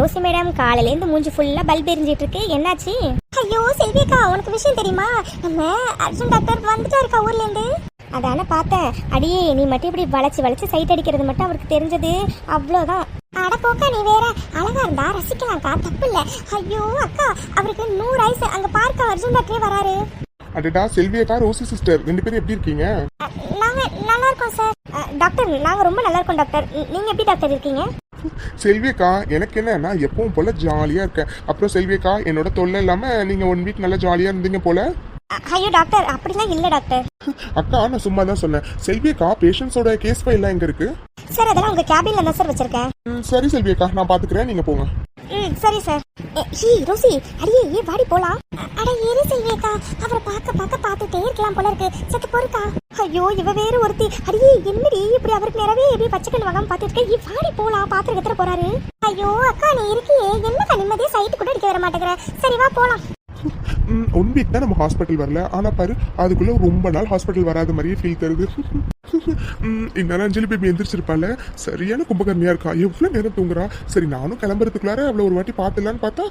Rousey madam காலையிலேருந்து மூஞ்சி ஃபுல்லா பல்ப் எரிஞ்சிட்டு இருக்கு, என்னாச்சு? ஐயோ செல்வியக்கா, உனக்கு விஷயம் தெரியுமா? நம்ம அர்ஜுன் டாக்டர் வந்துட்டாருக்கா ஊர்ல இருந்து. அதானே பார்த்தேன். அடியே நீ மட்டும் இப்படி வளைச்சு வளைச்சு சைட் அடிக்கிறது மட்டும் அவருக்கு தெரிஞ்சது அவ்வளோதான். அட போக்கா, நீ வேற. அழகா இருந்தா ரசிக்கலாம்க்கா, தப்பு இல்ல. ஐயோ அக்கா, அவருக்கு 100 வயசு. அங்க பார்க்க அர்ஜுன் டாக்டரே வராரு. அடடா செல்வியக்கா, ரோசி சிஸ்டர், 2 பேரும் எப்படி இருக்கீங்க? நாங்க நல்லா இருக்கோம் சார். டாக்டர் நாங்க ரொம்ப நல்லா இருக்கோம் டாக்டர். நீங்க எப்படி டாக்டர் இருக்கீங்க? செல்வியக்கா, எனக்கு என்ன, நான் எப்பவும் போல ஜாலியா இருக்கேன். அப்புறம் செல்வியக்கா, என்னோட தொல்லை இல்லாம நீங்க 1 வீக் நல்லா ஜாலியா இருந்தீங்க போல. ஐயோ டாக்டர், அப்படிலாம் இல்ல டாக்டர். அக்கா, நான் சும்மா தான் சொன்னேன். செல்வியக்கா, பேஷண்ட்ஸோட கேஸ் ஃபைல்லாம் எங்க இருக்கு? சார் அதெல்லாம் உங்க கேபின்ல தான் சார் வச்சிருக்கேன். சரி செல்வியக்கா, நான் பாத்துக்கிறேன், நீங்க போங்க. சரி சார். ரோசி, அடியே ஏன் வாடி போலாம். அட ஏறி செல்வியக்கா, அவரை பார்த்துட்டே இருக்கலாம் போல இருக்கு. சத்து பொறுக்கா. ஐயோ இவ வேற ஒருத்தி. அடியே என்னடி இப்படி அவருக்கு நேரவே எப்படி பச்சைக்கண்ணு வாங்காம பாத்துட்டு இருக்க? வாடி போலாம், பாத்திரம் கத்துற போறாரு. ஐயோ அக்கா, நீ இருக்கியே, என்னக்கா நிம்மதியா சைட்டு கூட அடிக்க வர மாட்டேங்கிற. சரி வா போலாம். 1 வீக் தான் நம்ம ஹாஸ்பிட்டல் வரல, ஆனா பாரு அதுக்குள்ள ரொம்ப நாள் ஹாஸ்பிட்டல் வராத மாதிரியே ஃபீல் தருது. இந்நேரம் அஞ்சலி பேபி எந்திரிச்சிருப்பால, சரியான கும்பகர்ணியா இருக்கா, எவ்வளவு நேரம் தூங்குறா. சரி நானும் கிளம்புறதுக்குள்ளார அவளை ஒரு வாட்டி பாத்துலான்னு பார்த்தா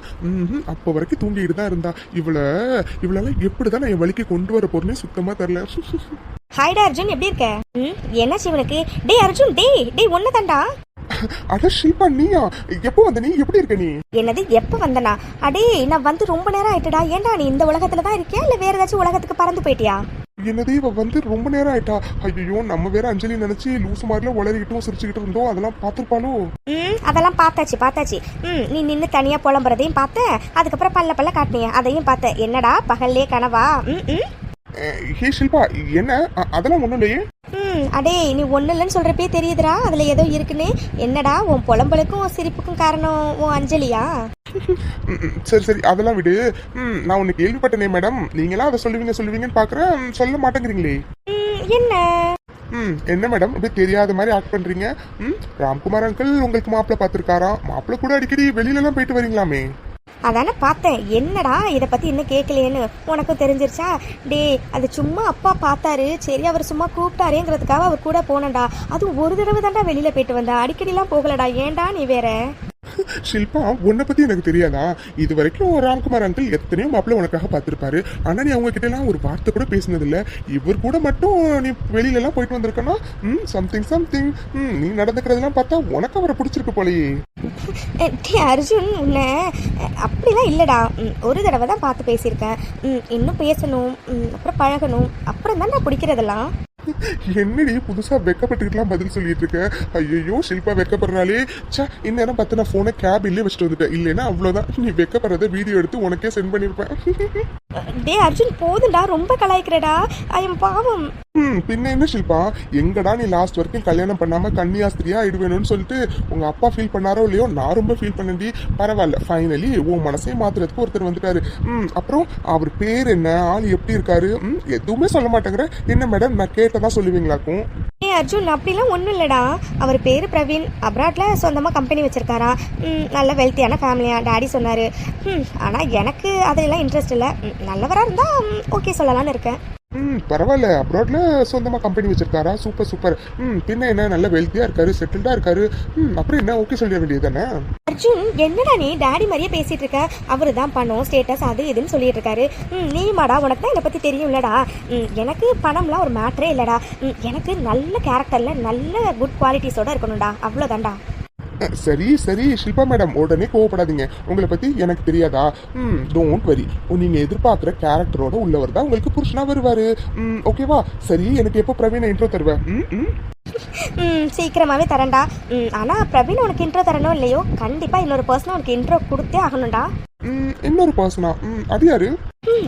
அப்ப வரைக்கும் தூங்கிட்டு தான் இருந்தா. இவளால எப்படிதான் நான் என் வலிக்கு கொண்டு வர போறேன்னு சுத்தமா தெரியல. ஹாய்டா அர்ஜுன், எப்படி இருக்க? என்ன சிவனுக்கு? டே அர்ஜுன், டே ஒன்னு தாண்டா. அட ஷில்பா, நீயா? எப்போ வந்த நீ? எப்படி இருக்க நீ? என்னது எப்ப வந்தனா? அடே நான் வந்து ரொம்ப நேரம் ஆயிட்டடா. ஏன்டா நீ இந்த உலகத்துல தான் இருக்கியா இல்ல வேற ஏதாச்சும் உலகத்துக்கு பறந்து போயிட்டியா? என்னது இவ வந்து ரொம்ப நேரம் ஆயிட்டா? ஐயோ, நம்ம வேற அஞ்சலி நினைச்சு லூசு மாதிரில உளறிக்கிட்டும் சிரிச்சுக்கிட்டு இருந்தோம். அதெல்லாம் பாத்துருப்பாளோ? அதெல்லாம் பார்த்தாச்சு. நீ நின்று தனியா புலம்புறதையும் பார்த்தேன். அதுக்கப்புறம் பல்ல காட்டினிய அதையும் பார்த்தேன். என்னடா பகல்லே கனவா? ஹே ஷில்பா, என்ன? அதெல்லாம் ஒண்ணும் இல்லையே. அடே நீ ஒண்ணு இல்லைன்னு சொல்றப்பே தெரியுதுடா அதுல ஏதோ இருக்குன்னு. என்னடா உன் புலம்பலுக்கும் சிரிப்புக்கும் காரணம் உன் அஞ்சலியா? சரி அதெல்லாம் விடு. நான் உனக்கு கேள்விப்பட்டனே மேடம், நீங்களா அதை சொல்லுவீங்கன்னு பாக்குறேன், சொல்ல மாட்டேங்கிறீங்களே. என்ன மேடம் அப்படி தெரியாத மாதிரி ஆக்ட் பண்றீங்க? ராம்குமார் அங்கிள் உங்களுக்கு மாப்பிள்ள பாத்துருக்காராம். மாப்பிள்ள கூட அடிக்கடி வெளியில எல்லாம் போயிட்டு வரீங்களாமே. அதானே பார்த்தேன். என்னடா இதை பத்தி இன்னும் கேட்கலையேன்னு உனக்கும் தெரிஞ்சிருச்சா? டே அது சும்மா அப்பா பார்த்தாரு, சரி அவர் சும்மா கூப்பிட்டாரேங்கிறதுக்காக அவர் கூட போனடா. அதுவும் ஒரு தடவை தாண்டா வெளியில போயிட்டு வந்தா, அடிக்கடிலாம் போகலடா. ஏன்டா நீ வேற? ஷில்பா, உன்னை பத்தி எனக்கு தெரியாதா? இது வரைக்கும் ராம்குமார் அங்கிள் எத்தனையோ மாப்பிள்ள உனக்காக பார்த்திருப்பாரு. ஆனா நீ அவங்க கிட்ட எல்லாம் ஒரு வார்த்தை கூட பேசினது இல்ல. இவர் கூட மட்டும் நீ வெளியில எல்லாம் போயிட்டு வந்திருக்கனா? சம்திங் நீ நடந்துக்கிறதெல்லாம் பார்த்தா உனக்கு அவரை பிடிச்சிருக்கு போலயே. அர்ஜுன், உன்ன அப்படிலாம் இல்லடா. ஒரு தடவை தான் பார்த்து பேசியிருக்கேன். இன்னும் பேசணும், அப்புறம் பழகணும், அப்புறம் தான் நான் பிடிக்கிறதெல்லாம். என்னடி புதுசா வெக்கப்பட்டுக்கிட்டுலாம் பதில் சொல்லிட்டு இருக்க? ஐயோ ஷில்பா வெக்கப்படுறாளே. இந்நேரம் பார்த்து நான் போனை கேபின்லயே வச்சுட்டு வந்துட்டேன். இல்லைன்னா அவ்வளவுதான், நீ வெக்கப்படுறத வீடியோ எடுத்து உனக்கே சென்ட் பண்ணிருப்பேன். டே அர்ஜுன், போதுண்டா, ரொம்ப கலாய்க்கிறடா. ஐயம் பாவம். பின்ன என்ன ஷில்பா, எங்கடா நீ லாஸ்ட் வரைக்கும் கல்யாணம் பண்ணாம கன்னியாஸ்திரியா ஆயிடுவேணும்னு சொல்லிட்டு உங்க அப்பா ஃபீல் பண்ணாரோ இல்லையோ, நான் ரொம்ப ஃபீல் பண்ணி பரவாயில்ல, ஃபைனலி உன் மனசையும் மாத்துறதுக்கு ஒருத்தர் வந்துட்டாரு. அப்புறம் அவர் பேர் என்ன, ஆள் எப்படி இருக்காரு, எதுவுமே சொல்ல மாட்டேங்கிற. என்ன மேடம், நான் கேட்டதான் சொல்லுவீங்களாக்கும்? ஏ அர்ஜுன், அப்படிலாம் ஒன்றும் இல்லைடா. அவர் பேர் பிரவீன், அப்ராட்ல சொந்தமாக கம்பெனி வச்சிருக்காரா. நல்ல வெல்த்தியான ஃபேமிலியா டாடி சொன்னார். ஆனால் எனக்கு அதெல்லாம் இன்ட்ரெஸ்ட் இல்லை. நல்லவராக இருந்தால் ஓகே சொல்லலான்னு இருக்கேன். பரவாயில்ல, அப்ராட்ல சொந்தமா கம்பெனி வச்சிருக்காரா? சூப்பர். பின்ன என்ன, நல்ல வெல்த்தியா இருக்காரு, செட்டில்டா இருக்காரு. அப்புறம் என்ன, ஓகே சொல்ல வேண்டியதுதானே? அர்ஜுன், என்னடா நீ டாடி மாதிரியே பேசிட்டு இருக்க? அவரு தான் பணம் ஸ்டேட்டஸ் அது இதுன்னு சொல்லிட்டு இருக்காரு. நீ மாடா, உனக்கு தான் என்னை பத்தி தெரியும் இல்லடா. எனக்கு பணம்லாம் ஒரு மேட்டரே இல்லடா. எனக்கு நல்ல கேரக்டர்ல நல்ல குட் குவாலிட்டிஸோட இருக்கணும்டா, அவ்வளோதான்டா. சரி ஷில்பா மேடம், உடனே கோவப்படாதீங்க. உங்களை பத்தி எனக்கு தெரியாதா? Don't worry. நீங்க எதிர்பார்க்குற கேரக்டரோட உள்ளவர் தான் உங்களுக்கு புருஷனா வருவாரு. ஓகேவா? சரி, எனக்கு எப்போ பிரவீனை இன்ட்ரோ தருவேன்? சீக்கிரமாவே தரேன்டா. ஆனா பிரவீன் உனக்கு இன்ட்ரோ தரணும் இல்லையோ, கண்டிப்பா இன்னொரு பர்சன் உனக்கு இன்ட்ரோ கொடுத்தே ஆகணும்டா. இன்னொரு பர்சனா? அது யாரு?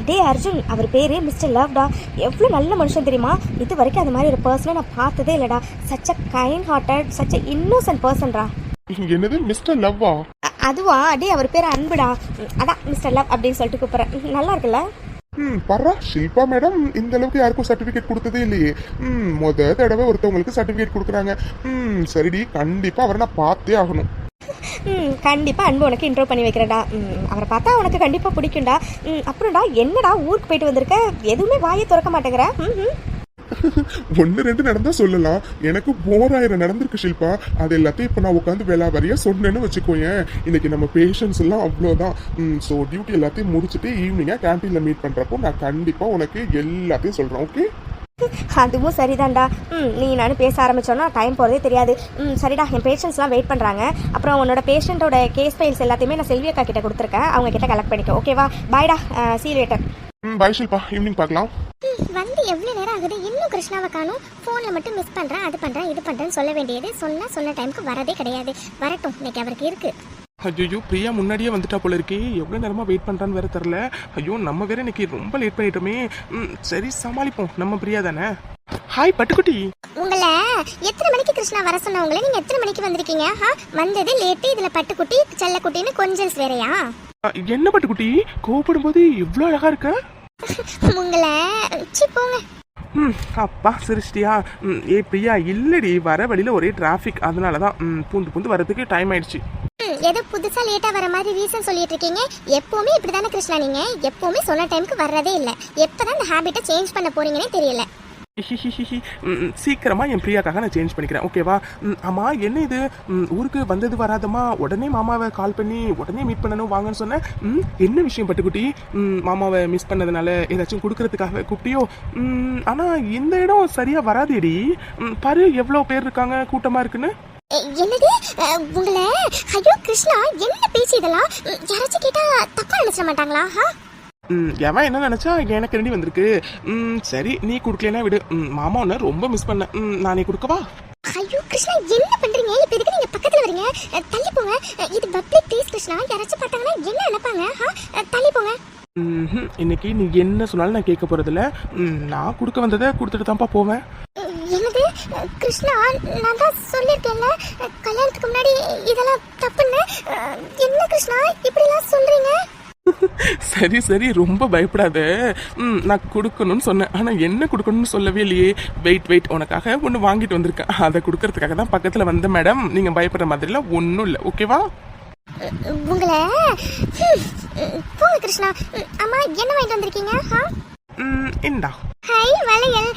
டே அர்ஜுன், அவர் பேரு மிஸ்டர் லவ்டா. எவ்வளவு நல்ல மனுஷன் தெரியுமா? இது வரைக்கும் அது மாதிரி ஒரு பர்சனை நான் பார்த்ததே இல்லடா. Such a kind hearted, such a innocent பர்சன்டா. என்னது மிஸ்டர் லவ்வா? அதுவா? டே அவர் பேர் அன்புடா. அதான் மிஸ்டர் லவ் அப்படின்னு சொல்லிட்டு கூப்பிடுறேன். நல்லா இருக்குல்ல? பரா, ஷில்பா மேடம் இந்த அளவுக்கு யாருக்கும் சர்டிபிகேட் கொடுத்ததே இல்லையே. முத தடவை ஒருத்தவங்களுக்கு சர்டிபிகேட் கொடுக்குறாங்க. சரிடி, கண்டிப்பா அவரை நான் பார்த்தே ஆகணும். கண்டிப்பா அன்பு உனக்கு இன்ட்ரோ பண்ணி வைக்கிறேன்டா. அவரை பார்த்தா உனக்கு கண்டிப்பா பிடிக்கும்டா. அப்புறம்டா, என்னடா ஊருக்கு போயிட்டு வந்திருக்க, எதுவுமே வாயை திறக்க மாட்டேங்கிற? ஒன்று ரெண்டு நடந்தா சொல்லலாம், எனக்கு 1000 நடந்திருக்கு ஷில்பா. அது எல்லாத்தையும் இப்போ நான் உட்காந்து வேளாவரியா சொன்னேன்னு வச்சுக்கோயேன், இன்னைக்கு நம்ம பேஷண்ட்ஸ் எல்லாம் அவ்வளோதான். ஸோ டியூட்டி எல்லாத்தையும் முடிச்சுட்டு ஈவினிங்காக கேன்டீனில் மீட் பண்ணுறப்போ நான் கண்டிப்பாக உனக்கு எல்லாத்தையும் சொல்கிறேன். ஓகே? அதுவும் சரிதான்டா. நீ நானும் பேச ஆரம்பிச்சோன்னா டைம் போகிறதே தெரியாது. சரிடா, என் பேஷண்ட்ஸ்லாம் வெயிட் பண்ணுறாங்க. அப்புறம் உன்னோட பேஷண்ட்டோட கேஸ் ஃபைல்ஸ் எல்லாத்தையுமே நான் செல்வி அக்கா கிட்ட கொடுத்துருக்கேன், அவங்க கிட்ட கலெக்ட் பண்ணிக்கோ. ஓகேவா? பாய்டா, see you later. Bye Shilpa, evening பார்க்கலாம். வந்து எவ்வளோ நேரம் ஆகுது, இன்னும் கிருஷ்ணாவை காணும். ஃபோனில் மட்டும் மிஸ் பண்ணுறேன், அது பண்ணுறேன், இது பண்ணுறேன்னு சொல்ல வேண்டியது. சொன்ன டைமுக்கு வரதே கிடையாது. வரட்டும், இன்னைக்கு அவருக்கு இருக்கு. ஐயோ, பிரியா முன்னாடியே வந்துட்டா போல இருக்கே. எவ்வளோ நேரமாக வெயிட் பண்ணுறான்னு வேற தெரில. ஐயோ, நம்ம வேற இன்னைக்கு ரொம்ப லேட் பண்ணிட்டோமே. சரி, சமாளிப்போம், நம்ம பிரியா தானே. ஹாய் பட்டுக்குட்டி. உங்களை எத்தனை மணிக்கு கிருஷ்ணா வர சொன்னவங்களே, நீங்கள் எத்தனை மணிக்கு வந்திருக்கீங்க? வந்தது லேட்டு, இதில் பட்டுக்குட்டி செல்லக்குட்டின்னு கொஞ்சம் வேறையா? என்ன பட்டுக்குட்டி, கோவப்படும் போது இவ்வளோ அழகா இருக்க? உங்களை போங்க. அப்பா சிரிச்சிட்டியா? ஏ பிரியா, இல்லடி, வர வழியில் ஒரே டிராஃபிக், அதனால தான் பூந்து வரதுக்கு டைம் ஆயிடுச்சு. ஏதோ புதுசா லேட்டா வர மாதிரி ரீசன் சொல்லிட்டு இருக்கீங்க. எப்பவுமே இப்படிதானே கிருஷ்ணா, நீங்க எப்பவுமே சொன்ன டைமுக்கு வர்றதே இல்லை. எப்பதான் இந்த ஹேபிட்டை சேஞ்ச் பண்ண போறீங்கன்னே தெரியல. சீக்கிரமா என் பிரியாக்காக நான் சேஞ்ச் பண்ணிக்கிறேன். ஓகேவா? ஆமா, என்ன இது ஊருக்கு வந்தது வராதமா உடனே மாமாவை கால் பண்ணி உடனே மீட் பண்ணணும் வாங்கன்னு சொன்னேன். என்ன விஷயம் பட்டுக்குட்டி? மாமாவை மிஸ் பண்ணதுனால ஏதாச்சும் கொடுக்கறதுக்காக கூப்பிட்டியோ? ஆனா இந்த இடம் சரியா வராதேடி. பாரு எவ்வளோ பேர் இருக்காங்க, கூட்டமா இருக்குன்னு. என்னது உங்களை? ஐயோ கிருஷ்ணா, என்ன பேச்சு இதெல்லாம்? யாராச்சும் கேட்டா தப்பா நினைச்சிட மாட்டாங்களா? எவன் என்ன நினைச்சா எனக்கு ரெடி வந்திருக்கு. சரி, நீ குடுக்கலனா விடு. மாமா உன்ன ரொம்ப மிஸ் பண்ண. நானே கொடுக்கவா? ஐயோ கிருஷ்ணா, என்ன பண்றீங்க? இப்ப எதுக்கு நீங்க பக்கத்துல வரீங்க? தள்ளி போங்க. இது பப்ளிக் பிளேஸ் கிருஷ்ணா, யாராச்சும் பார்த்தாங்கன்னா என்ன நினைப்பாங்க? தள்ளி போங்க. இன்னைக்கு நீ என்ன சொன்னாலும் நான் கேட்க போறதில்ல. நான் கொடுக்க வந்ததை கொடுத்துட்டு தான்ப்பா போவேன். என்னது கிருஷ்ணா, நான் தான் சொல்லியிருக்கேன்ல கல்யாணத்துக்கு முன்னாடி இதெல்லாம் தப்புன்னு. என்ன கிருஷ்ணா இப்படிலாம் சொல்றீங்க? சரி, ரொம்ப பயப்படாத. நான் கொடுக்கணும்னு சொன்னேன், ஆனா என்ன கொடுக்கணும்னு சொல்லவே இல்லையே. வெயிட், உனக்காக ஒன்று வாங்கிட்டு வந்திருக்கேன். அதை கொடுக்கறதுக்காக தான் பக்கத்துல வந்த மேடம். நீங்க பயப்படுற மாதிரிலாம் ஒன்றும் இல்லை. ஓகேவா? உங்களை போங்க கிருஷ்ணா. அம்மா, என்ன வாங்கிட்டு வந்திருக்கீங்க? இந்தா. ஹை, வளையல்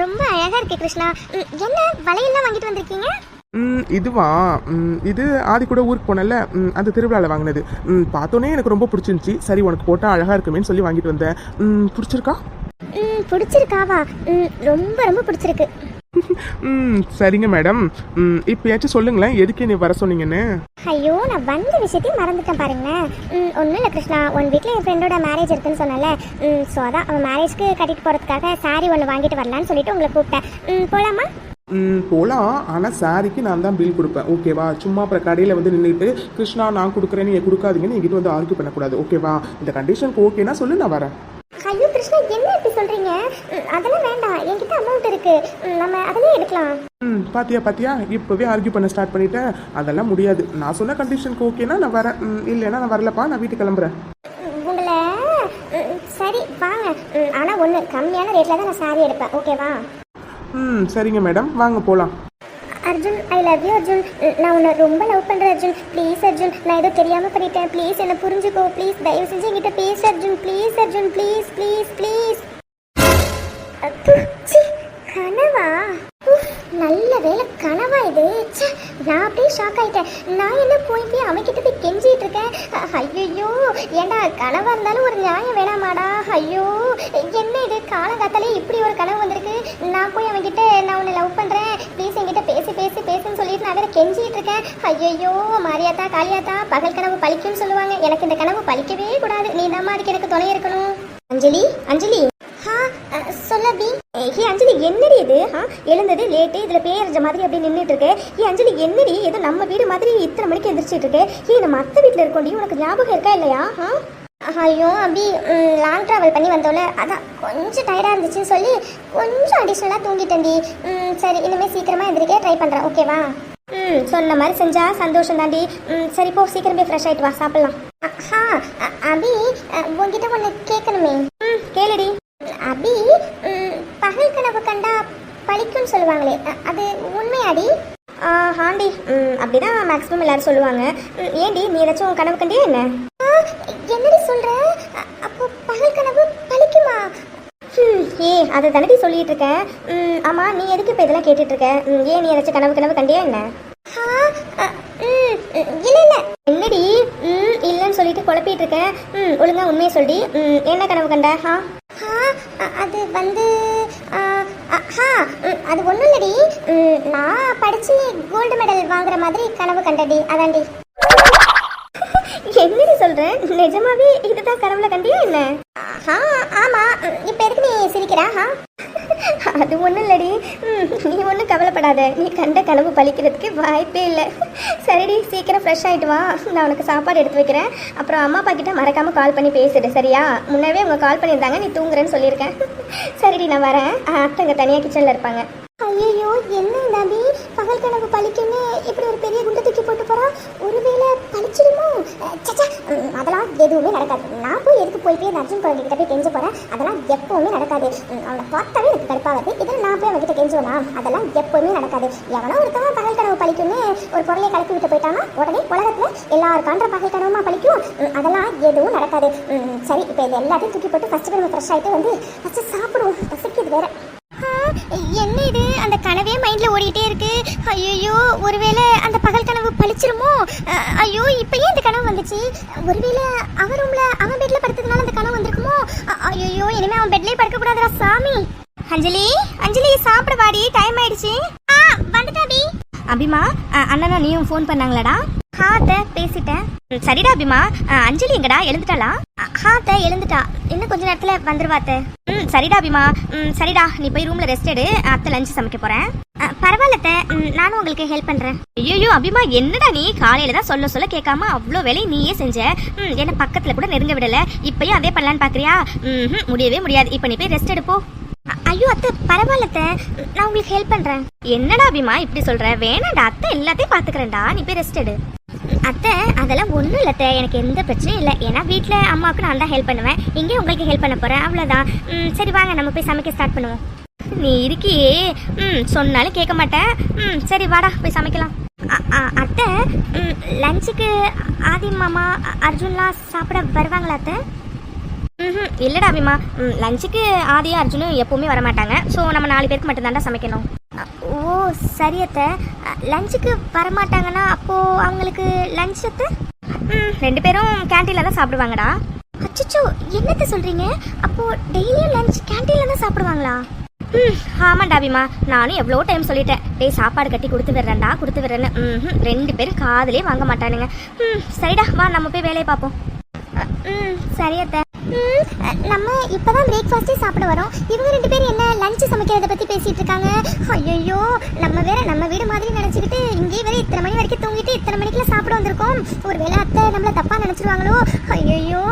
ரொம்ப அழகா இருக்கு கிருஷ்ணா. என்ன வளையல்லாம் வாங்கிட்டு வந்திருக்கீங்க? இதுவா? இது ஆதி கூட ஊருக்கு போனல, அந்த திருவிழாவில் வாங்கினது. பார்த்தோன்னே எனக்கு ரொம்ப பிடிச்சிருந்துச்சி. சரி, உனக்கு போட்டால் அழகா இருக்குமேன்னு சொல்லி வாங்கிட்டு வந்தேன். பிடிச்சிருக்கா? பிடிச்சிருக்காவா? ரொம்ப பிடிச்சிருக்கு. சரிங்க மேடம், இப்பயாச்சும் சொல்லுங்களேன், எதுக்கு நீ வர சொன்னீங்கன்னு. ஐயோ, நான் வந்த விஷயத்தையும் மறந்துட்டேன் பாருங்களேன். ஒன்றும் இல்லை கிருஷ்ணா, உன் வீட்டில் என் ஃப்ரெண்டோட மேரேஜ் இருக்குன்னு சொன்னல. ஸோ அதான் அவன் மேரேஜ்க்கு கட்டிட்டு போகிறதுக்காக சாரி ஒன்று வாங்கிட்டு வரலான்னு சொல்லிட்டு உங்களை கூப்பிட்டேன். போகலாமா? போகலாம், ஆனால் சாரிக்கு நான் தான் பில் கொடுப்பேன். ஓகேவா? சும்மா அப்புறம் கடையில் வந்து நின்றுட்டு கிருஷ்ணா நான் கொடுக்குறேன் நீங்கள் கொடுக்காதீங்கன்னு என்கிட்ட வந்து ஆர்கியூ பண்ணக்கூடாது. ஓகேவா? இந்த கண்டிஷனுக்கு ஓகேனா சொல்லு, நான் வரேன். ஐயோ கிருஷ்ணா, என்ன இப்படி சொல்றீங்க? அதெல்லாம் வேண்டாம், என்கிட்ட அமௌண்ட் இருக்கு, நம்ம அதெல்லாம் எடுக்கலாம். பாத்தியா இப்போவே ஆர்கியூ பண்ண ஸ்டார்ட் பண்ணிட்டேன். அதெல்லாம் முடியாது. நான் சொன்ன கண்டிஷனுக்கு ஓகேனா நான் வரேன், இல்லைன்னா நான் வரலப்பா, நான் வீட்டுக்கு கிளம்புறேன். உங்களை சரி வாங்க, ஆனால் ஒன்று கம்மியான ரேட்டில் தான் நான் சாரி எடுப்பேன். ஓகேவா? சரிங்க மேடம், வாங்க போகலாம். Arjun, I love you Arjun. நான் உன்னை ரொம்ப லவ் பண்ணுறேன் அர்ஜுன். ப்ளீஸ் அர்ஜுன், நான் ஏதோ தெரியாமல் பண்ணிட்டேன். ப்ளீஸ் என்னை புரிஞ்சுக்கோ. ப்ளீஸ் தயவு செஞ்சு என்கிட்ட பேசு அர்ஜுன். Please Arjun, please. கனவா? நல்ல வேலை கனவா இது. நான் அப்படியே ஷாக் ஆயிட்டேன். நான் என்ன போய் அவன்கிட்ட போய் கெஞ்சிட்டு இருக்கேன். ஐயோ, ஏண்டா கனவா இருந்தாலும் ஒரு நியாயம் வேணாமாடா? ஐயோ, என்ன இது காலங்காத்தாலே இப்படி ஒரு கனவு வந்திருக்கு. நான் போய் அவன்கிட்ட நான் உன்னை லவ் பண்றேன், ப்ளீஸ் என்கிட்ட பேசுன்னு சொல்லிட்டு நான் வேற கெஞ்சிட்டு இருக்கேன். ஐயோ, மாரியாத்தா காளியாத்தா, பகல் கனவு பழிக்கும்னு சொல்லுவாங்க. எனக்கு இந்த கனவு பழிக்கவே கூடாது. நீ தான் அதுக்கு எனக்கு துணை இருக்கணும். அஞ்சலி சொல்லி. ஏ அஞ்சலி, என்னடி இது? எழுந்தது லேட்டு, இதுல பேரஞ்ச மாதிரி அப்படி நின்றுட்டு இருக்கு. ஏ அஞ்சலி, என்னடி ஏதோ நம்ம வீடு மாதிரி இத்தனை மணிக்கு எந்திரிச்சிட்டு இருக்கு? ஏ நம்ம அத்தை வீட்டுல இருக்கோண்டி, உனக்கு ஞாபகம் இருக்கா இல்லையா? ஐயோ அப்படி லாங் ட்ராவல் பண்ணி வந்தோம்ல, அதான் கொஞ்சம் டயர்டாக இருந்துச்சுன்னு சொல்லி கொஞ்சம் அடிஷ்னலாக தூங்கிட்டேன்டி. சரி, இனிமேல் சீக்கிரமாக எந்திரிக்க ட்ரை பண்ணுறேன். ஓகேவா? சொன்ன மாதிரி செஞ்சா சந்தோஷம் தாண்டி. சரி போ, சீக்கிரம் போய் ஃப்ரெஷ் ஆகிட்டு வா, சாப்பிட்லாம். அபி, உங்ககிட்ட ஒன்று கேட்கணுமே. கேளுடி. அபி, பகல் கனவு கண்டா பழிக்கும்னு சொல்லுவாங்களே, அது உண்மையாடி? ஆண்டி, அப்படிதான் மேக்ஸிமம் எல்லாரும் சொல்லுவாங்க. ஏண்டி, நீ ஏதாச்சும் கனவு கண்டியா என்ன? என்னடி சொல்ற? அப்போ பகல் கனவு பழிக்குமா? அதை தானடி சொல்லிட்டு இருக்கேன். ஆமா நீ எதுக்கு இப்போ இதெல்லாம் கேட்டுட்டு இருக்க? ஏன் நீ ஏதாச்சும் கனவு கண்டியா என்ன? இல்ல இல்ல என்னடி இல்லைன்னு சொல்லிட்டு குழப்பிட்டு இருக்கேன். ஒழுங்கா உண்மையை சொல்லி என்ன கனவு கண்ட? அது வந்து அது ஒன்றும் இல்லடி, நான் படிச்சு கோல்டு மெடல் வாங்குற மாதிரி கனவு கண்டடி, அதாண்டி. என்னடி சொல்ற? நிஜமாவே இதுதான் கனவுல கண்டியா என்ன? ஆமா. இப்ப எதுக்கு நீ சிரிக்கிறா? அது ஒன்றும் இல்லடி, நீ ஒன்றும் கவலைப்படாத. நீ கண்ட கனவு பழிக்கிறதுக்கு வாய்ப்பே இல்லை. சரிடி, சீக்கிரம் ஃப்ரெஷ் ஆகிட்டு வா, நான் உனக்கு சாப்பாடு எடுத்து வைக்கிறேன். அப்புறம் அம்மா அப்பா கிட்ட மறக்காமல் கால் பண்ணி பேசிடு, சரியா? முன்னவே அவங்க கால் பண்ணியிருந்தாங்க, நீ தூங்குறேன்னு சொல்லியிருக்கேன். சரிடி, நான் வரேன். அத்தை தனியாக கிச்சனில் இருப்பாங்க. ஐயோ என்ன நபி, பகல் கனவு பழிக்குன்னு இப்படி ஒரு பெரிய குண்டை தூக்கி போட்டு போறா. ஒருவேளை பழிச்சிடுமோ? அதெல்லாம் எதுவுமே நடக்காது. நான் போய் எதுக்கு போயிட்டு அந்த அர்ஜுன் குழந்தைகிட்ட போய் கெஞ்ச போறேன்? அதெல்லாம் எப்பவுமே நடக்காது. அவனை பார்த்தாவே எனக்கு கடுப்பா வருது. இதில் நான் போய் அவன்கிட்ட கெஞ்சுவேனா? அதெல்லாம் எப்பவுமே நடக்காது. எவனோ ஒருத்தவன் பகல் கனவு பழிக்குன்னு ஒரு பொருளையை கலக்கி விட்டு போயிட்டானா உடனே உலகத்துல எல்லாரும் காண்ற பகல் கனவுமா பழிக்கும்? அதெல்லாம் எதுவும் நடக்காது. சரி, இப்போ இது எல்லாத்தையும் தூக்கி போட்டு ஃபர்ஸ்ட் நம்ம ஃப்ரெஷ் ஆகிட்டு வந்து ஃபர்ஸ்ட் சாப்பிடுவோம். பசிக்குது வேற. என்ன இது, அந்த கனவே மைண்ட்ல ஓடிட்டே இருக்கு. ஐயோ, ஒருவேளை அந்த பகல் கனவு பழிச்சிருமோ? ஐயோ, இப்ப ஏன் இந்த கனவு வந்துச்சு? ஒருவேளை அவன் ரூம்ல அவன் பெட்ல படுத்ததுனால அந்த கனவு வந்திருக்குமோ? ஐயோ, இனிமே அவன் பெட்லயே படுக்க கூடாதுடா சாமி. அஞ்சலி சாப்பிட வாடி, டைம் ஆயிடுச்சு. வந்துட்டாடி. அபிமா, அண்ணனா நீயும் ஃபோன் பண்ணாங்களாடா? அத்தை பேசிட்டேன். சரிடா அபிமா, அஞ்சலி எங்கடா? எழுந்துட்டாளா? அத்தை எழுந்துட்டா, இன்னும் கொஞ்ச நேரத்துல வந்துருவாத்த. சரிடா அபிமா. சரிடா, நீ போய் ரூம்ல ரெஸ்ட் எடு, அத்தை லஞ்ச் சமைக்க போறேன். பரவாயில்லத்த, நானும் உங்களுக்கு ஹெல்ப் பண்றேன். ஐயோ அபிமா, என்னடா நீ காலையில தான் சொல்ல கேட்காம அவ்வளோ வேலையை நீயே செஞ்ச. என்ன பக்கத்துல கூட நெருங்க விடல, இப்பயும் அதே பண்ணலான்னு பாக்குறியா? முடியவே முடியாது. இப்ப நீ போய் ரெஸ்ட் எடுப்போ. ஐயோ அத்தை, பரவாயில்லத்த, நான் உங்களுக்கு ஹெல்ப் பண்றேன். என்னடா அபிமா இப்படி சொல்ற? வேணாண்டா, அத்தை எல்லாத்தையும் பாத்துக்கிறேன்டா, நீ போய் ரெஸ்ட் எடு. அத்தை அதெல்லாம் ஒன்றும் இல்லத்த, எனக்கு எந்த பிரச்சனையும் இல்லை. ஏன்னா வீட்டில் அம்மாவுக்கு நான் தான் ஹெல்ப் பண்ணுவேன், இங்கே உங்களுக்கு ஹெல்ப் பண்ண போகிறேன், அவ்வளோதான். சரி வாங்க, நம்ம போய் சமைக்க ஸ்டார்ட் பண்ணுவோம். நீ இருக்கியே, சொன்னாலும் கேட்க மாட்டேன். சரி வாடா போய் சமைக்கலாம். அத்தை, லஞ்சுக்கு ஆதி மாமா அர்ஜுன்லாம் சாப்பிட வருவாங்களா அத்தை? இல்லடா அபிமா, லஞ்சுக்கு ஆதியும் அர்ஜுனும் எப்பவுமே வரமாட்டாங்க. ஸோ நம்ம 4 பேருக்கு மட்டும்தான்டா சமைக்கணும். ஓ சரி அத்தை, லஞ்சுக்கு வரமாட்டாங்கன்னா அப்போ அவங்களுக்கு லஞ்ச் அத்தை? 2 பேரும் கேன்டீன்ல தான் சாப்பிடுவாங்கடா. அச்சோ, என்னத்தை சொல்றீங்க? அப்போ டெய்லியும் லஞ்ச் கேன்டீன்ல தான் சாப்பிடுவாங்களா? ஆமாண்டா அபிமா, நானும் எவ்வளோ டைம் சொல்லிட்டேன், டேய் சாப்பாடு கட்டி கொடுத்து விடுறேன்னு. 2 பேரும் காதுலேயே வாங்க மாட்டானுங்க. சரிடா வா, நம்ம போய் வேலையை பார்ப்போம். சரி அத்தை. நம்ம இப்பதான் பிரேக்ஃபாஸ்டே சாப்பிட வரோம், இவங்க 2 பேரும் என்ன லஞ்ச் சமைக்கிறத பத்தி பேசிட்டு இருக்காங்க. ஐயோ, நம்ம வீடு மாதிரி நினைச்சுக்கிட்டு இங்கேயே வேற இத்தனை மணி வரைக்கும் தூங்கிட்டு இத்தனை மணிக்குள்ள சாப்பிட வந்திருக்கோம். ஒருவேளை அத்தை நம்மள தப்பா நினைச்சிருவாங்களோ? ஐயோ,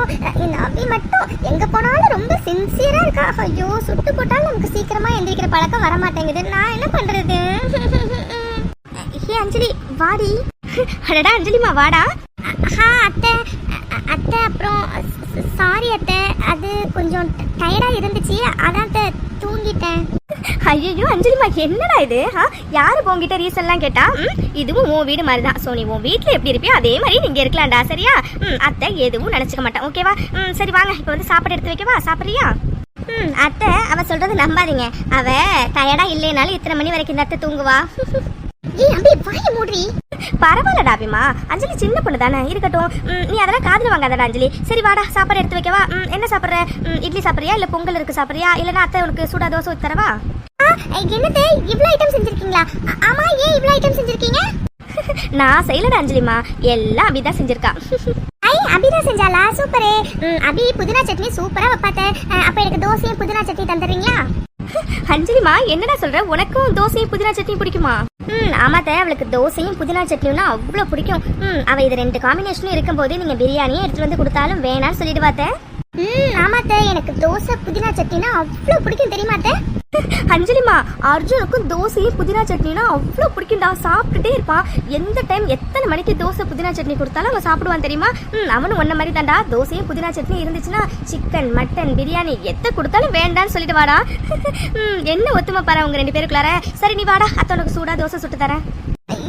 இந்த அபி மட்டும் எங்க போனாலும் ரொம்ப சின்சியரா இருக்கா. ஐயோ, சுட்டு போட்டாலும் நமக்கு சீக்கிரமா எந்திரிக்கிற பழக்கம் வர மாட்டேங்குது. நான் என்ன பண்றது? அஞ்சலி வாடி. அடடா அஞ்சலிமா வாடா. அத்தை அப்புறம் சாரி அத்தை, அது கொஞ்சம் டயர்டா இருந்துச்சு, அதான் தூங்கிட்டேன். ஐயோ அஞ்சலிமா, என்னடா இது? யாரு உங்ககிட்ட ரீசன்லாம் கேட்டா? இதுவும் உன் வீடு மாதிரி தான். ஸோ நீ உன் வீட்டில் எப்படி இருப்பியோ அதே மாதிரி நீங்க இருக்கலாம்டா, சரியா? அத்தை எதுவும் நினைச்சுக்க மாட்டேன், ஓகேவா? சரி வாங்க, இப்போ வந்து சாப்பாடு எடுத்து வைக்கவா? சாப்பிட்றியா? அத்தை அவ சொல்றது நம்பாதீங்க, அவ டயர்டா இல்லைனாலும் இத்தனை மணி வரைக்கும் இந்த அத்தை தூங்குவா. பரவாயில்லடா அபிமா, அஞ்சலி சின்ன பொண்ணு தானே, இருக்கட்டும். நீ அதெல்லாம் காதுல வாங்காதடா அஞ்சலி. சரி வாடா, சாப்பாடு எடுத்து வைக்கவா? என்ன சாப்பிட்ற? இட்லி சாப்பிட்றியா இல்ல பொங்கல் இருக்கு சாப்பிட்றியா? இல்லைன்னா அத்தை உனக்கு சூடா தோசை ஊத்தி தரவா? என்னது இவ்வளோ ஐட்டம் செஞ்சிருக்கீங்களா? ஆமா, ஏன் இவ்வளோ ஐட்டம் செஞ்சிருக்கீங்க? நான் செய்யலடா அஞ்சலிமா, எல்லாம் அபிதான் செஞ்சிருக்கா. அபிதான் செஞ்சாலா? சூப்பரே. அபி புதினா சட்னி சூப்பரா வைப்பாத்த. அப்ப எனக்கு தோசையும் புதினா சட்னி தந்துடுறீங்களா? அஞ்சலிமா, என்னடா சொல்ற? உனக்கும் தோசையும் புதினா சட்னி பிடிக்குமா? ஆமாத்த, அவளுக்கு தோசையும் புதினா சட்னியும்னா அவ்வளோ பிடிக்கும். அவ இது 2 காம்பினேஷனும் இருக்கும்போது நீங்க பிரியாணியே எடுத்துட்டு வந்து கொடுத்தாலும் வேணான்னு சொல்லிடுவாத்த. ஆமாத்த, எனக்கு தோசை புதினா சட்னினா அவ்வளோ பிடிக்கும், தெரியுமாத்த? அஞ்சலிமா, அர்ஜுனுக்கும் தோசையும் புதினா சட்னினா அவ்வளோ பிடிக்கும்டா, சாப்பிட்டுட்டே இருப்பான். எந்த டைம் எத்தனை மணிக்கு தோசை புதினா சட்னி கொடுத்தாலும் அவன் சாப்பிடுவான், தெரியுமா? அவனும் ஒன்ன மாதிரி தான்டா, தோசையும் புதினா சட்னி இருந்துச்சுன்னா சிக்கன் மட்டன் பிரியாணி எத்த கொடுத்தாலும் வேண்டான்னு சொல்லிட்டு வாடா. என்ன ஒத்துமை பாரு உங்க 2 பேருக்குள்ளார. சரி நீ வாடா, அத்தை உனக்கு சூடா தோசை சுட்டு தரேன்.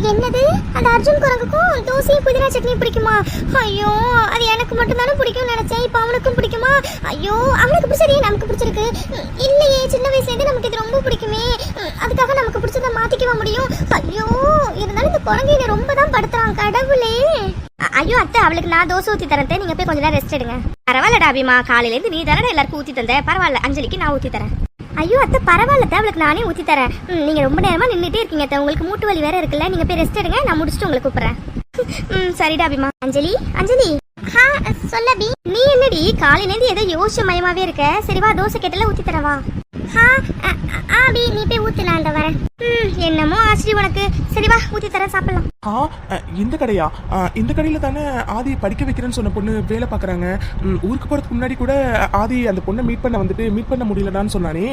என்னது அந்த அர்ஜுன் குரங்குக்கும் தோசையும் புதினா சட்னியும் பிடிக்குமா? ஐயோ அது எனக்கு மட்டும் தானே பிடிக்கும்னு நினைச்சேன். இப்போ அவனுக்கும் பிடிக்குமா? ஐயோ அவனுக்கு பிடிச்சதே நமக்கு பிடிச்சிருக்கு. இல்லையே சின்ன வயசுலேருந்து நமக்கு இது ரொம்ப பிடிக்குமே, அதுக்காக நமக்கு பிடிச்சதை மாத்திக்கவா முடியும்? ஐயோ இருந்தாலும் இந்த குரங்கு என்னை ரொம்ப தான் படுத்துறான் கடவுளே. ஐயோ அத்தை அவளுக்கு நான் தோசை ஊற்றி தரேன், நீங்க போய் கொஞ்ச நேரம் ரெஸ்ட் எடுங்க. பரவாயில்லடா அபிமா, காலையிலேருந்து நீ தானே எல்லாருக்கும் ஊற்றி தந்த. பரவாயில்ல அஞ்சலிக்கு நான் ஊற்றி தரேன். ஐயோ அத்தை பரவாயில்ல, அவளுக்கு நானே ஊற்றி தரேன். நீங்க ரொம்ப நேரமா நின்றுட்டே இருக்கீங்க அத்தை, உங்களுக்கு மூட்டு வலி வேற இருக்குல்ல, நீங்க போய் ரெஸ்ட் எடுங்க, நான் முடிச்சுட்டு உங்களுக்கு கூப்பிடுறேன். சரிடா அபிமா. அஞ்சலி அஞ்சலி சொல்ல அபி. நீ என்னடி காலையிலேருந்து ஏதோ யோசிச்ச மயமாவே இருக்க. சரிவா தோசை கேட்டல ஊற்றி தரவா? ஆபி நீ போய் ஊத்து, நான் அந்த வரேன். என்னமோ ஆச்சரி உனக்கு. சரிவா ஊற்றி தரேன், சாப்பிடலாம். இந்த கடையா? இந்த கடையில தானே ஆதி படிக்க வைக்கிறேன்னு சொன்ன பொண்ணு வேலை பார்க்குறாங்க. ஊருக்கு போகிறதுக்கு முன்னாடி கூட ஆதி அந்த பொண்ணை மீட் பண்ண முடியலடான்னு சொன்னானே.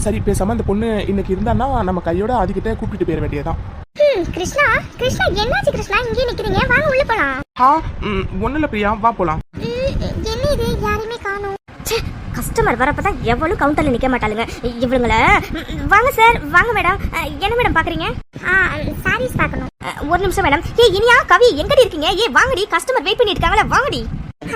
சரி பேசாம அந்த பொண்ணு இன்னைக்கு இருந்தான்னா நம்ம கையோட ஆதிக்கிட்ட கூப்பிட்டு போயிட வேண்டியதான். கிருஷ்ணா கிருஷ்ணா என்னாச்சு கிருஷ்ணா, இங்கே நிக்கிறீங்க, வாங்க உள்ள போலாம். ஒன்னும் இல்ல பிரியா, வா போலாம். என்ன இது யாரையுமே காணோம். கஸ்டமர் வரப்பதான் எவ்வளவு கவுண்டர்ல நிக்க மாட்டாளுங்க இவங்கள. வாங்க சார், வாங்க மேடம். என்ன மேடம் பாக்குறீங்க? சாரீஸ் பார்க்கணும். ஒரு நிமிஷம் மேடம். இனியா கவி எங்கடி இருக்கீங்க? வாங்கடி, கஸ்டமர் வெயிட் பண்ணிட்டு இருக்காங்களா, வாங்கடி.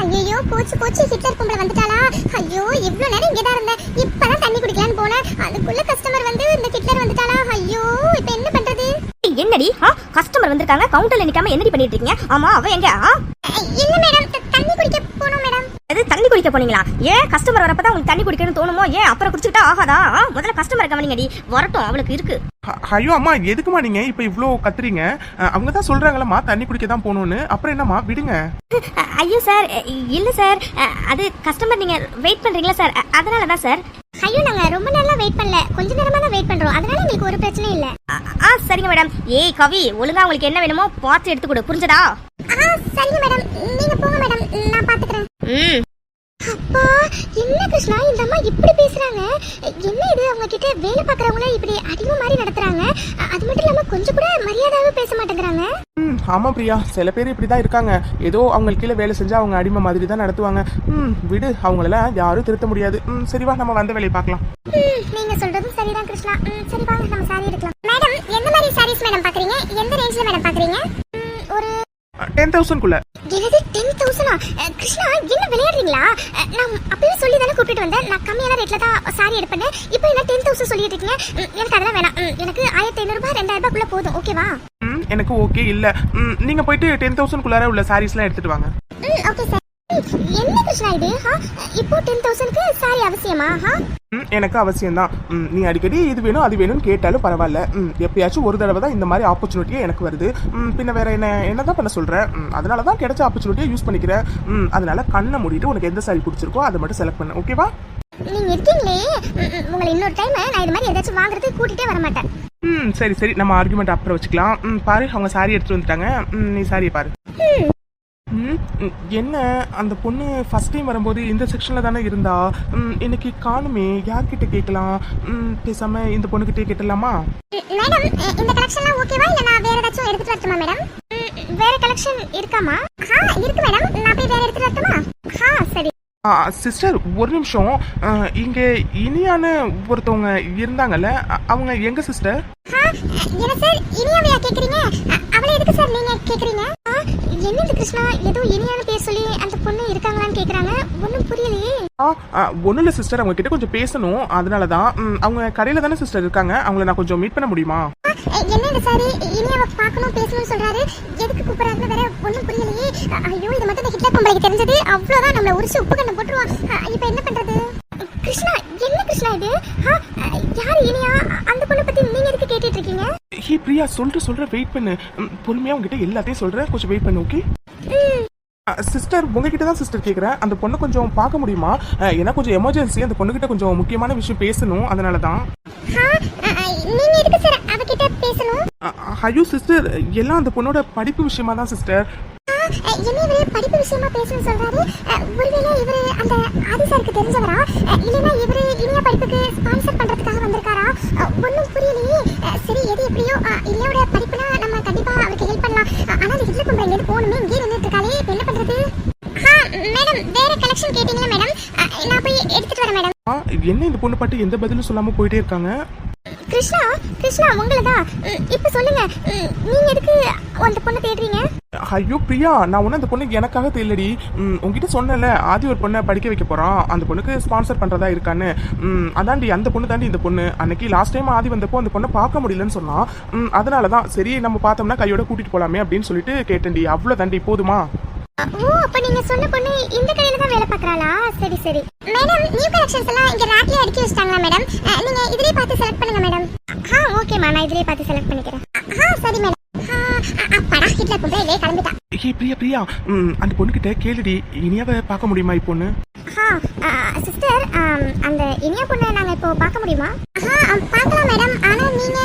ஐயோ போச்சு ஹிட்லர் பொம்பளை வந்துட்டாளா? ஐயோ இவ்வளவு நேரம் இங்கே தான் இருந்தேன், இப்பதான் தண்ணி குடிக்கலான்னு போனேன், அதுக்குள்ள கஸ்டமர் வந்து இந்த ஹிட்லர் வந்துட்டாளா? ஐயோ இப்போ என்ன பண்றது? என்னடி கஸ்டமர் வந்திருக்காங்க, கவுண்டர்ல நிக்காம என்னடி பண்ணிட்டு இருக்கீங்க? ஆமா அவ எங்க? இல்ல மேடம், தண்ணி குடிக்க போனோம் மேடம். அது தண்ணி குடிக்க போனீங்களா? ஏன் கஸ்டமர் வரப்பதான் உங்களுக்கு தண்ணி குடிக்கணும்னு தோணுமோ? ஏன் அப்புறம் குடிச்சுட்டா ஆகாதா? முதல்ல கஸ்டமர் கவனிங்கடி, வரட்டும் அவளுக்கு இருக்கு. ஐயோ அம்மா எதுக்குமா நீங்க இப்ப இவ்ளோ கத்துறீங்க? அவங்க தான் சொல்றாங்களம்மா தண்ணி குடிக்க தான் போகணும்னு, அப்புறம் என்னம்மா விடுங்க. ஐயோ சார் இல்ல சார், அது கஸ்டமர் நீங்க வெயிட் பண்றீங்களா சார், அதனால தான் சார். ஐயோ நாங்க ரொம்ப நேரமா வெயிட் பண்ணல, கொஞ்ச நேரமா தான் வெயிட் பண்றோம், அதனால உங்களுக்கு ஒரு பிரச்சனை இல்ல. சரிங்க மேடம். கவி ஒழுங்கா உங்களுக்கு என்ன வேணுமோ பார்த்து எடுத்து கொடு, புரிஞ்சதா? சரிங்க மேடம், நீங்க போங்க மேடம், நான் பாத்துக்கிறேன். அப்பா என்ன கிருஷ்ணா இந்த அம்மா இப்படி பேசுறாங்க? என்ன இது, அவங்க கிட்ட வேலை பாக்குறவங்கள இப்படி அதிகமா மாதிரி நடத்துறாங்க. அது மட்டும் இல்லாம கொஞ்சம் கூட மரியாதையாவே பேச மாட்டேங்கிறாங்க. ஆமா பிரியா, சில பேர் இப்படிதான் இருக்காங்க. ஏதோ அவங்க கீழே வேலை செஞ்சா அவங்க அடிமை மாதிரி தான் நடத்துவாங்க. விடு, அவங்களெல்லாம் யாரும் திருத்த முடியாது. சரிவா நம்ம வந்த வேலையை பார்க்கலாம். நீங்க சொல்றதும் சரிதான் கிருஷ்ணா. சரி வாங்க நம்ம சாரி எடுக்கலாம். மேடம் எந்த மாதிரி சாரீஸ் மேடம் பாக்குறீங்க? எந்த ரேஞ்ச்ல மேடம் பாக்குறீங்க? ஒரு 10,000 குள்ள. என்னது 10,000? கிருஷ்ணா என்ன விளையாடுறீங்களா? நான் அப்பவே சொல்லி தானே கூப்பிட்டு வந்தேன், நான் கம்மியான ரேட்ல தான் சாரி எடுப்பேன். இப்போ என்ன 10,000 சொல்லிட்டு இருக்கீங்க? எனக்கு அதெல்லாம் வேணாம், எனக்கு 1,500 ரூபாய் 2,000 ரூபாய்க்குள்ள போதும், ஓகேவா? எனக்கு ஓகே இல்ல. நீங்க போயிட்டு 10,000 குள்ளார உள்ள சாரீஸ்லாம் எடுத்துட்டு வாங்க. Okay sir. என்ன கிருஷ்ணா இது? இப்போ 10,000க்கு சாரி அவசியமா? எனக்கு அவசியம் தான். நீ அடிக்கடி இது வேணும் அது வேணும்னு கேட்டாலும் பரவாயில்ல. எப்பயாச்சும் ஒரு தடவை தான் இந்த மாதிரி ஆப்பர்ச்சுனிட்டியே எனக்கு வருது. பின்ன வேற என்னதான் பண்ண சொல்றேன்? அதனால தான் கிடைச்ச ஆப்பர்ச்சுனிட்டியை யூஸ் பண்ணிக்கிறேன். அதனால கண்ணை மூடிட்டு உனக்கு எந்த சாரி பிடிச்சிருக்கோ அதை மட்டும் செலக்ட் பண்ணு, ஓகேவா? நீங்க இருக்கீங்களே, உங்களை இன்னொரு டைம் நான் இது மாதிரி ஏதாச்சும் வாங்குறதுக்கு கூட்டிட்டே வர மாட்டேன். சரி நம்ம ஆர்குமெண்ட் அப்புறம் வச்சுக்கலாம். பாரு அவங்க சாரி எடுத்துட்டு வந்துட்டாங்க, நீ சாரியை பாரு. என்ன அந்த பொண்ணு ஃபர்ஸ்ட் டைம் வரும்போது இந்த செக்ஷன்ல தானே இருந்தா, இன்னைக்கு காணுமே, யார்கிட்ட கேட்கலாம்? பேசாம இந்த பொண்ணுகிட்டே கேட்டலாமா? மேடம் இந்த கலெக்ஷன்லாம் ஓகேவா, இல்ல நான் வேற ஏதாச்சும் எடுத்துட்டு வரட்டுமா மேடம்? வேற கலெக்ஷன் இருக்காமா? இருக்கு மேடம், நான் போய் வேற எடுத்துட்டு வரட்டுமா? சரி. சிஸ்டர் ஒரு நிமிஷம். இங்க இனியான்னு ஒருத்தவங்க இருந்தாங்கல்ல, அவங்க எங்க சிஸ்டர்? என்ன சார் இனியாவையா கேக்குறீங்க? அவளை எதுக்கு சார் நீங்க கேக்குறீங்க? என்னது கிருஷ்ணா, ஏதோ இனியான பேர் சொல்லி அந்த பொண்ணு இருக்காங்களான்னு கேக்குறாங்க, ஒன்னும் புரியலையே. ஒன்னும் இல்ல சிஸ்டர், அவங்க கிட்ட கொஞ்சம் பேசணும், அதனாலதான். அவங்க கடையில தானே சிஸ்டர் இருக்காங்க, அவங்கள நான் கொஞ்சம் மீட் பண்ண முடியுமா? என்ன சார் இனியாவை பார்க்கணும் பேசணும்னு சொல்றாரு, எதுக்கு கூப்பிடுறாருன்னு வேற ஒன்னும் புரியலையே. ஐயோ இது மட்டும் ஹிட்லர் பொம்பளைக்கு தெரிஞ்சது அவ்வளவுதான், நம்மள உரிச்சு உப்பு கண்ணை போட்டுருவான். இப்ப என்ன பண்றது? கிருஷ்ணா என்ன கிருஷ்ணா இது? யாரு இனியா? அந்த பொண்ணை பத்தி நீங்க எதுக்கு கேட்டுட்டு இருக்கீங்க? பிரியா சொல்ற வெயிட் பண்ணு, பொறுமையா உங்ககிட்ட எல்லாத்தையும் சொல்றேன், கொஞ்சம் வெயிட் பண்ணு, ஓகே? சிஸ்டர் உங்ககிட்ட தான் சிஸ்டர் கேட்குறேன், அந்த பொண்ணை கொஞ்சம் பார்க்க முடியுமா? ஏன்னா கொஞ்சம் எமர்ஜென்சி, அந்த பொண்ணுகிட்ட கொஞ்சம் முக்கியமான விஷயம் பேசணும், அதனால தான். நீங்க எதுக்கு சார் அவகிட்ட பேசணும்? ஐயோ சிஸ்டர், எல்லாம் அந்த பொண்ணோட படிப்பு விஷயமா தான் சிஸ்டர். என்ன இவரு படிப்பு விஷயமா பேசணும்னு சொல்றாரு? ஒருவேளை இவரு அந்த ஆதி சாருக்கு தெரிஞ்சவரா, இல்லைன்னா இவரு இனியா படிப்புக்கு ஸ்பான்சர் பண்றதுக்காக வந்திருக்காரா? ஒன்னும் புரியலையே. சரி எது எப்படியோ இல்லையோட படிப்புனா நம்ம கண்டிப்பா அவருக்கு ஹெல்ப் பண்ணலாம். ஆனா அந்த ஹிட்லர் பொம்பளை எங்கேயும் போகணுமே, இங்கே நின்றுட்டு இருக்காளே, என்ன பண்றது? மேடம் வேற கலெக்ஷன் கேட்டீங்களா மேடம்? நான் போய் எடுத்துட்டு வரேன் மேடம். என்ன இந்த பொண்ணு பாட்டு எந்த பதிலும் சொல்லாம போயிட்டே இருக்காங்க? கிருஷ்ணா கிருஷ்ணா உங்களை தான். இப்போ சொல்லுங்க, நீங்க எதுக்கு அந்த பொண்ணை தேடுறீங்க? ஐயோ பிரியா, நான் ஒன்றும் அந்த பொண்ணுக்கு எனக்காக தெரியலடி. உங்ககிட்ட சொன்னேன்ல, ஆதி ஒரு பொண்ணை படிக்க வைக்க போறான், அந்த பொண்ணுக்கு ஸ்பான்சர் பண்றதா இருக்கான்னு. அதாண்டி அந்த பொண்ணு தாண்டி இந்த பொண்ணு. அன்னைக்கு லாஸ்ட் டைம் ஆதி வந்தப்போ அந்த பொண்ணை பார்க்க முடியலன்னு சொன்னான். அதனால தான் சரி நம்ம பார்த்தோம்னா கையோட கூட்டிட்டு போலாமே அப்படின்னு சொல்லிட்டு கேட்டேன்டி. அவ்வளோ தாண்டி, போதுமா? ஓ, அப்ப நீங்க சொன்ன பொண்ணு இந்த கடையில தான் வேலை பார்க்கறாளா? சரி சரி மேடம், நியூ கலெக்ஷன்ஸ் எல்லாம் இங்க ரேக்லயே அடுக்கி வச்சிட்டாங்களா மேடம்? நீங்க இதுலயே பார்த்து செலக்ட் பண்ணுங்க மேடம். ஓகேமா, நான் இதுலயே பார்த்து செலக்ட் பண்ணிக்கிறேன். சரி மேடம். படா ஹிட்லர் பொம்பளை கிளம்பிட்டா. பிரியா, அந்த பொண்ணுகிட்ட கேளுடி, இனியாவை பார்க்க முடியுமா இப்போன்னு? சிஸ்டர், அந்த இனியா பொண்ணை நாங்க இப்போ பார்க்க முடியுமா? பார்க்கலாம் மேடம். ஆனா நீங்க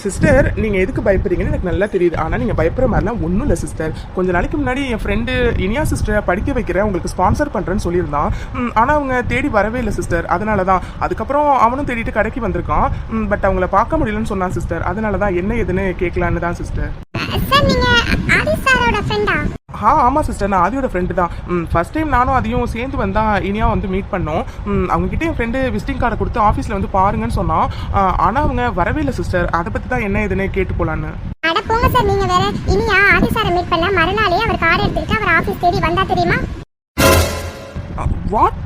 சிஸ்டர், நீங்க எதுக்கு பயப்படுறீங்கன்னு எனக்கு நல்லா தெரியுது. ஆனா நீங்க பயப்படுற மாதிரிலாம் ஒன்றும் இல்லை சிஸ்டர். கொஞ்ச நாளைக்கு முன்னாடி என் ஃப்ரெண்டு இனியா சிஸ்டரை படிக்க வைக்கிறேன், உங்களுக்கு ஸ்பான்சர் பண்றேன்னு சொல்லியிருந்தான். ஆனா அவங்க தேடி வரவே இல்லை சிஸ்டர். அதனால தான் அதுக்கப்புறம் அவனும் தேடிட்டு கடைக்கு வந்திருக்கான். பட் அவங்கள பார்க்க முடியலன்னு சொன்னான் சிஸ்டர். அதனால தான் என்ன ஏதுன்னு கேட்கலான்னு தான் சிஸ்டர். சார், நீங்க ஆதி சாரோட ஃப்ரெண்டா? ஆமா சிஸ்டர், நான் ஆதியோட ஃப்ரெண்டு தான். ஃபர்ஸ்ட் டைம் நானும் அதையும் சேர்ந்து வந்தா இனியா வந்து மீட் பண்ணோம். அவங்க கிட்ட என் ஃப்ரெண்டு விசிட்டிங் கார்டை கொடுத்து ஆஃபீஸில் வந்து பாருங்கன்னு சொன்னான். ஆனால் அவங்க வரவே இல்லை சிஸ்டர். அதை பற்றி தான் என்ன ஏதுன்னு கேட்டு போலான்னு. அட போங்க சார், நீங்க வேற. இனியா ஆதி சாரை மீட் பண்ண மறுநாளே அவர் கார்டு எடுத்துக்கிட்டு அவர் ஆஃபீஸ் தேடி வந்தா தெரியுமா? வாட்,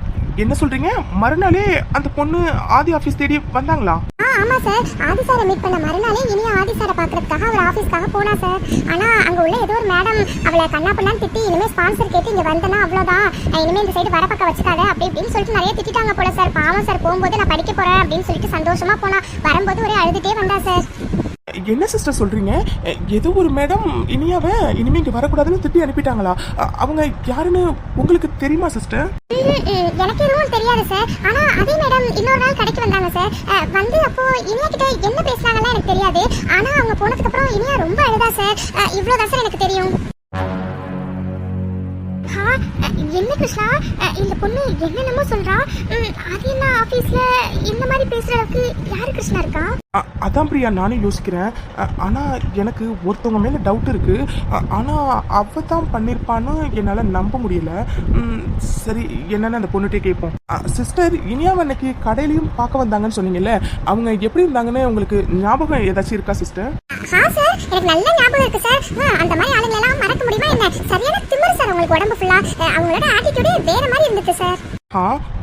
என்ன சொல்றீங்க? மறுநாளே அந்த பொண்ணு ஆதி ஆஃபீஸ் தேடி வந்தாங்களா? ஆமா சார், ஆதி சாரை மீட் பண்ண மறுநாளே இனியா ஆதி சாரை பாக்குறதுக்காக அவர் ஆபீஸ்க்காக போனா சார். ஆனா அங்க உள்ள ஏதோ ஒரு மேடம் அவளை கண்ணா பண்ணான்னு திட்டி, இனிமே ஸ்பான்சர் கேட்டு இங்க வந்தனா அவ்வளவுதான், இனிமே இந்த சைடு வர பக்கம் வச்சுக்காத அப்படி இப்படின்னு சொல்லிட்டு நிறைய திட்டாங்க போல சார். பாவம் சார், போகும்போது நான் படிக்க போறேன் அப்படின்னு சொல்லிட்டு சந்தோஷமா போனா, வரும்போது ஒரே அழுதுட்டே வந்தா சார். என்ன சிஸ்டர் சொல்றீங்க? ஏதோ ஒரு மேடம் இனியாவை இனிமே இங்க வரக்கூடாதுன்னு திட்டி அனுப்பிட்டாங்களா? அவங்க யாருன்னு உங்களுக்கு தெரியுமா சிஸ்டர்? எனக்கு எதுவும் தெரியாது சார். ஆனா அதே மேடம் இன்னொரு நாள் கடைக்கு வந்தாங்க சார். வந்து அப்போ இனியா கிட்ட என்ன பேசுனாங்கன்னு எனக்கு தெரியாது. ஆனா அவங்க போனதுக்கு அப்புறம் இனியா ரொம்ப அழுதா சார். இவ்வளவுதான் சார் எனக்கு தெரியும். என்ன கிருஷ்ணா, இந்த பொண்ணு என்னென்னமோ சொல்றா. அது என்ன ஆபீஸ்ல இந்த மாதிரி பேசுற அளவுக்கு யாரு கிருஷ்ணா இருக்கா? அதான் பிரியா, நானும் யோசிக்கிறேன். ஆனா எனக்கு ஒருத்தவங்க மேல டவுட் இருக்கு. ஆனா அவ தான் பண்ணிருப்பான்னு என்னால நம்ப முடியல. சரி, என்னன்னு அந்த பொண்ணுகிட்டே கேட்போம். சிஸ்டர், இனியாவை அன்னைக்கு கடையிலையும் பார்க்க வந்தாங்கன்னு சொன்னீங்கல்ல, அவங்க எப்படி இருந்தாங்கன்னு உங்களுக்கு ஞாபகம் ஏதாச்சும் இருக்கா சிஸ்டர்? சார், எனக்கு நல்ல ஞாபகம் இருக்கு சார். அந்த மாதிரி ஆளுங்க எல்லாம் மறக்க முடியுமா என்ன? சரியான திமிரு சார் உங்களுக்கு உடம்பு ஃபுல்லா. அவங்களோட ஆட்டிட்யூடே வேற மாதிரி இருந்துச்சு சார்.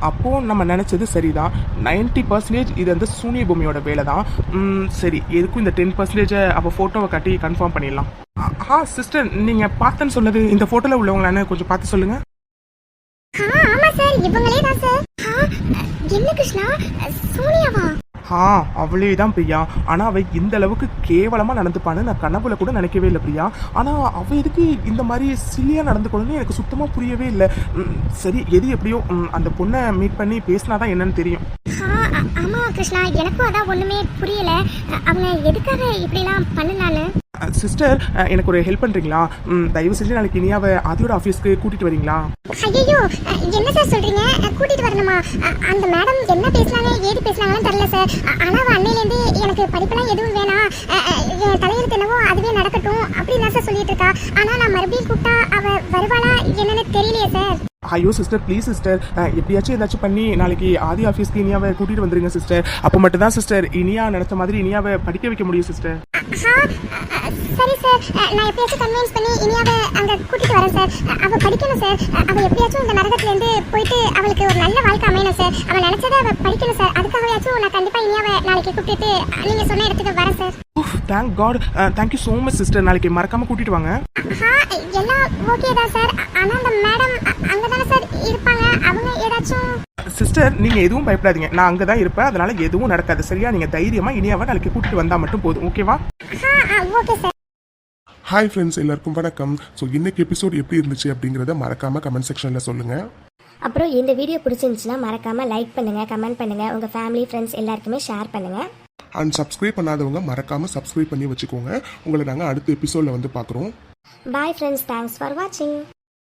அப்போ நம்ம நினைச்சது சரிதான். 90% இது அந்த சூனிய பூமியோட வேலை தான். சரி, எதுக்கும் இந்த 10% அப்போ ஃபோட்டோவை காட்டி கன்ஃபார்ம் பண்ணிடலாம். சிஸ்டர், நீங்க பார்த்தேன்னு சொன்னது இந்த ஃபோட்டோல உள்ளவங்களான்னு கொஞ்சம் பார்த்து சொல்லுங்க. ஆமா சார், இவங்களே தான் சார். என்ன கிருஷ்ணா, சோனியாவா? அவளே தான் பிரியா. ஆனா அவ இந்த அளவுக்கு கேவலமா நடந்துப்பான்னு நான் கனவுல கூட நினைக்கவே இல்லை பிரியா. ஆனா அவ எதுக்கு இந்த மாதிரி சில்லியா நடந்துக்கணும்னு எனக்கு சுத்தமா புரியவே இல்லை. சரி, எது எப்படியோ அந்த பொண்ணை மீட் பண்ணி பேசினாதான் என்னன்னு தெரியும். ஆமா கிருஷ்ணா, எனக்கும் அதான் ஒண்ணுமே புரியல. அவங்க எதுக்காக இப்படிலாம் பண்ணுனான்னு. சிஸ்டர், எனக்கு ஒரு ஹெல்ப் பண்றீங்களா? தயவு செஞ்சு நாளைக்கு இனியாவை ஆதியோட ஆஃபீஸ்க்கு கூட்டிட்டு வரீங்களா? ஐயோ, என்ன சார் சொல்றீங்க? கூட்டிட்டு வரணுமா? அந்த மேடம் என்ன பேசுனாங்க ஏது பேசுனாங்கன்னு தெரியல சார். ஆனா அவ அன்னையிலேருந்து எனக்கு படிப்பெல்லாம் எதுவும் வேணாம், என் தலையெழுத்து என்னவோ அதுவே நடக்கட்டும் அப்படின்னு சார் சொல்லிட்டு இருக்கா. ஆனா நான் மறுபடியும் கூப்பிட்டா அவ வருவாளா என்னன்னு தெரியலையே சார். ஐயோ சிஸ்டர், ப்ளீஸ் சிஸ்டர், எப்படியாச்சும் ஏதாச்சும் பண்ணி நாளைக்கு ஆதி ஆஃபீஸ்க்கு இனியாவை கூட்டிட்டு வந்துருங்க சிஸ்டர். அப்போ மட்டும் தான் சிஸ்டர் இனியா நினைச்ச மாதிரி இனியாவை படிக்க வைக்க முடியும் சிஸ்டர். சரி சார், நான் எப்படியாச்சும் கன்வின்ஸ் பண்ணி இனியாவை அங்க கூட்டிட்டு வரேன் சார். அவ படிக்கணும் சார். அவ எப்படியாச்சும் இந்த நரகத்துல இருந்து போயிட்டு அவளுக்கு ஒரு நல்ல வாழ்க்கை அமையணும் சார். அவ நினைச்சதை அவ படிக்கணும் சார். அதுக்காகவாச்சும் நான் கண்டிப்பா இனியாவை நாளைக்கு கூட்டிட்டு நீங்க சொன்ன இடத்துக்கு வரேன் sir. Thank God, thank you so much sister. நாளைக்கு மறக்காம கூட்டிட்டு வாங்க. எல்லாம் ஓகே தான் சார். ஆனா அந்த மேடம் அங்கதானே சார் இருப்பாங்க, அவங்க ஏதாச்சும். சிஸ்டர், நீங்க எதுவும் பயப்படாதீங்க, நான் அங்கதான் இருப்பேன். அதனால எதுவும் நடக்காது, சரியா? நீங்க தைரியமா இனியாவை நாளைக்கு கூட்டிட்டு வந்தா மட்டும் போதும், ஓகேவா? Okay sir. ஹாய் ஃப்ரெண்ட்ஸ், எல்லாருக்கும் வணக்கம். ஸோ இன்னைக்கு எபிசோட் எப்படி இருந்துச்சு அப்படிங்கிறத மறக்காம கமெண்ட் செக்ஷன்ல சொல்லுங்க. அப்புறம் இந்த வீடியோ பிடிச்சிருந்துச்சுன்னா மறக்காம லைக் பண்ணுங்க, கமெண்ட் பண்ணுங்க, உங்க ஃபேமிலி ஃப்ரெண்ட்ஸ் எல்லாருக்குமே ஷேர் பண்ணுங்க. அண்ட் சப்ஸ்கிரைப் பண்ணாதவங்க மறக்காம சப்ஸ்கிரைப் பண்ணி வச்சுக்கோங்க. உங்களை நாங்கள் அடுத்த எபிசோட்ல வந்து பார்க்குறோம். பாய் ஃப்ரெண்ட்ஸ், தேங்க்ஸ் ஃபார் வாட்சிங்.